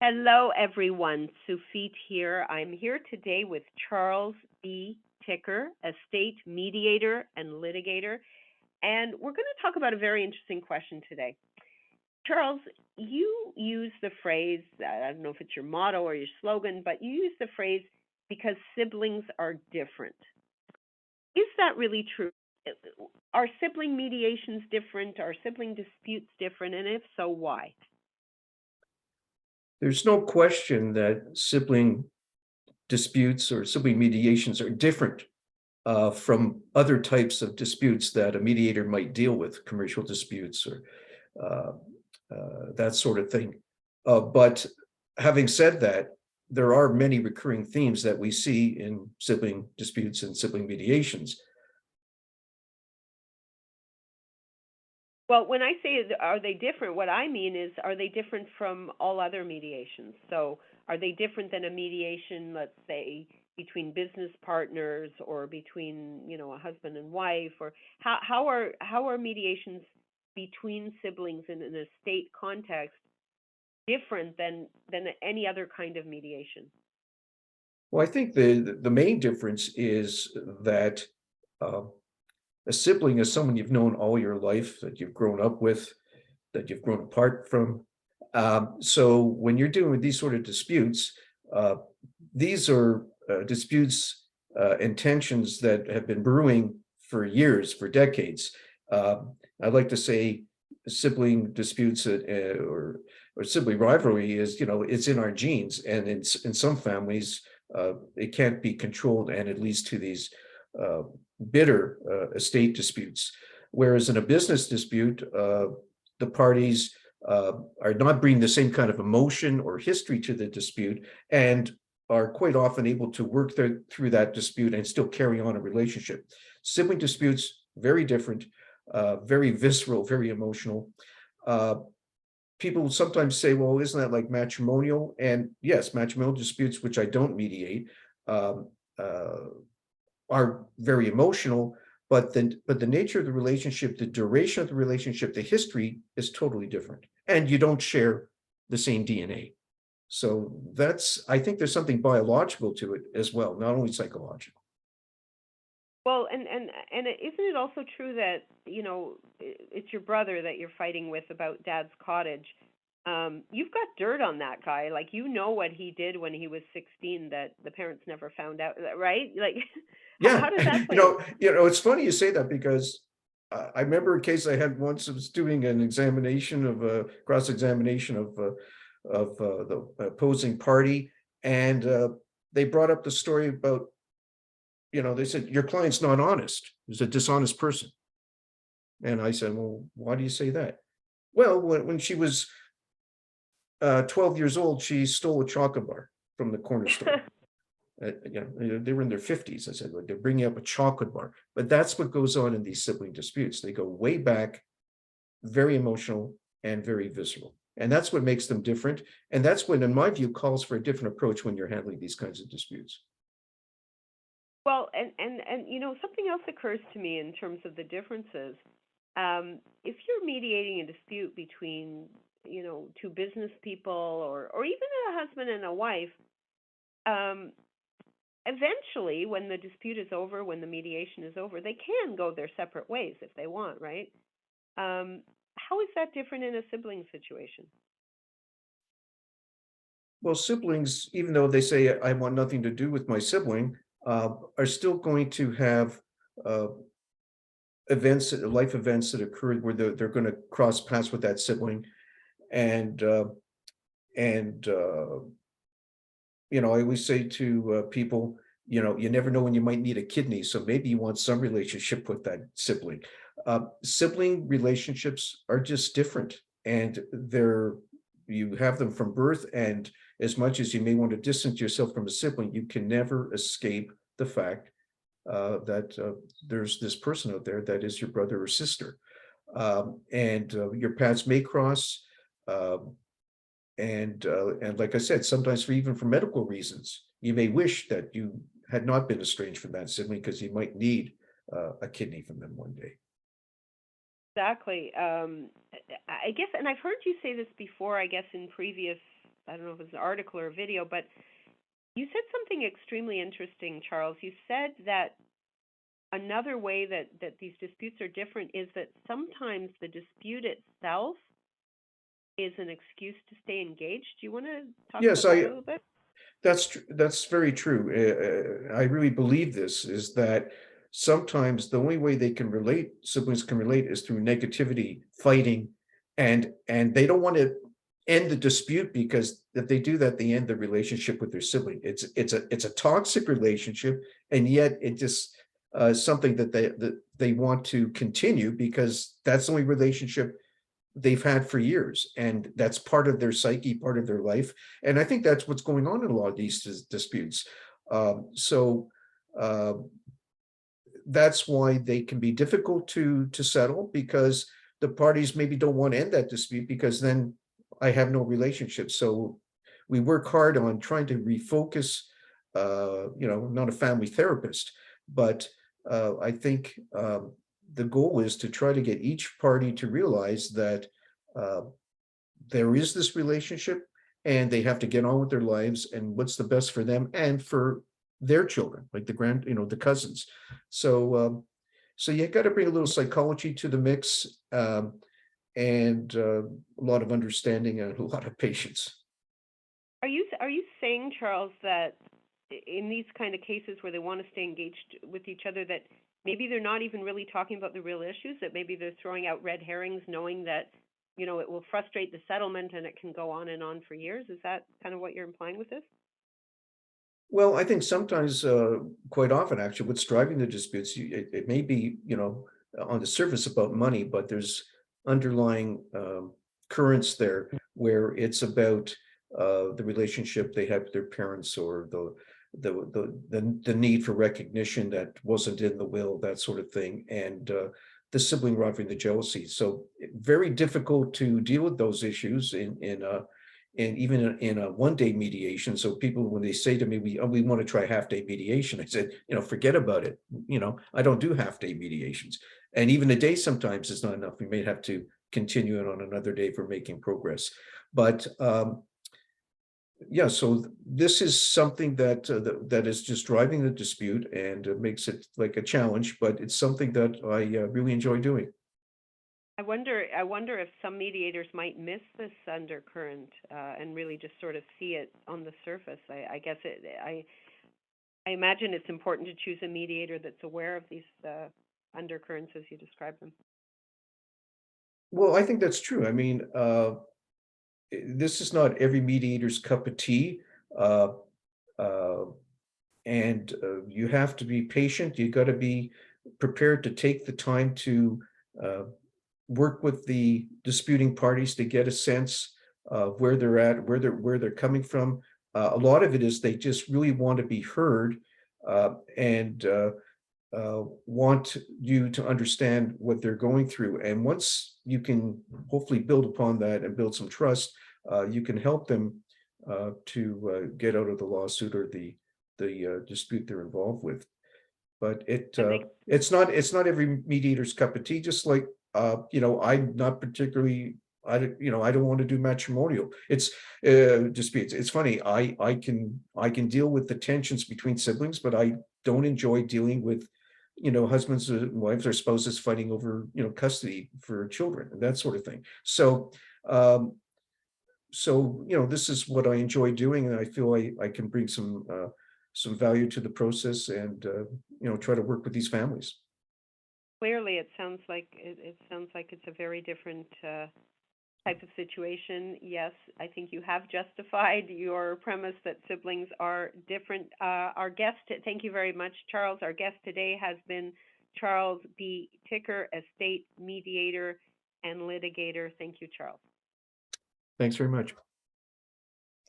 Hello, everyone. Sufit here. I'm here today with Charles B. Ticker, estate mediator and litigator, and we're going to talk about a very interesting question today. Charles, you use the phrase, I don't know if it's your motto or your slogan, but you use the phrase because siblings are different. Is that really true? Are sibling mediations different? Are sibling disputes different? And if so, why? There's no question that sibling disputes or sibling mediations are different from other types of disputes that a mediator might deal with, commercial disputes or uh, that sort of thing. But having said that, there are many recurring themes that we see in sibling disputes and sibling mediations. Well, when I say are they different, what I mean is are they different from all other mediations? So are they different than a mediation, let's say, between business partners or between, a husband and wife, or how are mediations between siblings in an estate context different than any other kind of mediation? Well, I think the main difference is that uh, a sibling is someone you've known all your life, that you've grown up with, that you've grown apart from. So when you're dealing with these sort of disputes, uh, these are disputes and tensions that have been brewing for years, for decades. I'd like to say sibling disputes or sibling rivalry is, it's in our genes, and in some families, it can't be controlled, and it leads to these uh, bitter estate disputes. Whereas in a business dispute, the parties are not bringing the same kind of emotion or history to the dispute, and are quite often able to work through that dispute and still carry on a relationship. Sibling disputes, very different, very visceral, very emotional. Uh, People sometimes say, well, isn't that like matrimonial? And yes, matrimonial disputes, which I don't mediate, um, uh, are very emotional, but the nature of the relationship, the duration of the relationship, the history is totally different. And you don't share the same DNA. So I think there's something biological to it as well, not only psychological. Well, and isn't it also true that it's your brother that you're fighting with about Dad's cottage? You've got dirt on that guy. Like what he did when he was 16 that the parents never found out, right? Like, Yeah, how does that play? it's funny you say that because I remember a case I had once. I was doing an examination of a cross-examination of the opposing party, and they brought up the story about, they said, your client's not honest. He's a dishonest person. And I said, well, why do you say that? Well, when she was 12 years old, she stole a chocolate bar from the corner store. They were in their 50s. I said, well, they're bringing up a chocolate bar. But that's what goes on in these sibling disputes. They go way back, very emotional and very visceral. And that's what makes them different. And that's what, in my view, calls for a different approach when you're handling these kinds of disputes. Well, and something else occurs to me in terms of the differences. If you're mediating a dispute between, two business people or even a husband and a wife, um, eventually, when the dispute is over, when the mediation is over, they can go their separate ways if they want, right? How is that different in a sibling situation? Well, siblings, even though they say I want nothing to do with my sibling, are still going to have uh, life events that occurred where they're going to cross paths with that sibling, and and I always say to people, you never know when you might need a kidney, so maybe you want some relationship with that sibling. Sibling relationships are just different, and you have them from birth. And as much as you may want to distance yourself from a sibling, you can never escape the fact that there's this person out there that is your brother or sister, and your paths may cross. Um, and like I said, sometimes even for medical reasons, you may wish that you had not been estranged from that sibling, because you might need a kidney from them one day. Exactly. I guess, and I've heard you say this before, I guess, in previous I don't know if it was an article or a video, but you said something extremely interesting, Charles. You said that another way that these disputes are different is that sometimes the dispute itself is an excuse to stay engaged. Do you want to talk Yes, about that a little bit? that's very true. I really believe this is that sometimes the only way they can relate, siblings can relate, is through negativity, fighting, and they don't want to end the dispute because if they do that, they end the relationship with their sibling. It's a toxic relationship, and yet it just something that they want to continue because that's the only relationship they've had for years, and that's part of their psyche, part of their life, and I think that's what's going on in a lot of these disputes. So uh, that's why they can be difficult to settle because the parties maybe don't want to end that dispute because then I have no relationship. So we work hard on trying to refocus. Not a family therapist, but I think the goal is to try to get each party to realize that uh, there is this relationship and they have to get on with their lives and what's the best for them and for their children, like the cousins. So you got to bring a little psychology to the mix, and a lot of understanding and a lot of patience. Are you saying, Charles, that in these kind of cases where they want to stay engaged with each other, that maybe they're not even really talking about the real issues, that maybe they're throwing out red herrings, knowing that, it will frustrate the settlement and it can go on and on for years? Is that kind of what you're implying with this? Well, I think sometimes, quite often, actually, what's driving the disputes, it may be, on the surface about money, but there's underlying currents there where it's about the relationship they had with their parents or the need for recognition that wasn't in the will, that sort of thing, and the sibling rivalry, the jealousy. So very difficult to deal with those issues and even in a one-day mediation. So people, when they say to me, we want to try half-day mediation, I said, forget about it. I don't do half-day mediations. And even a day sometimes is not enough. We may have to continue it on another day for making progress. But yeah, so this is something that is just driving the dispute and makes it like a challenge, but it's something that I really enjoy doing. I wonder if some mediators might miss this undercurrent and really just sort of see it on the surface. I guess I imagine it's important to choose a mediator that's aware of these undercurrents as you describe them. Well, I think that's true. I mean, this is not every mediator's cup of tea. Uh, uh, and you have to be patient. You got to be prepared to take the time to uh, work with the disputing parties to get a sense of where they're at, where they're coming from. A lot of it is they just really want to be heard, and want you to understand what they're going through. And once you can hopefully build upon that and build some trust, you can help them to get out of the lawsuit or the dispute they're involved with. But That makes it's not every mediator's cup of tea. Just like I'm not particularly. I don't want to do matrimonial. It's disputes. It's funny. I can deal with the tensions between siblings, but I don't enjoy dealing with husbands and wives or spouses fighting over custody for children and that sort of thing. So this is what I enjoy doing, and I feel I can bring some value to the process and try to work with these families. clearly it sounds like it's a very different type of situation. Yes, I think you have justified your premise that siblings are different. Thank you very much, Charles. Our guest today has been Charles B. Ticker, estate mediator and litigator. Thank you, Charles. Thanks very much.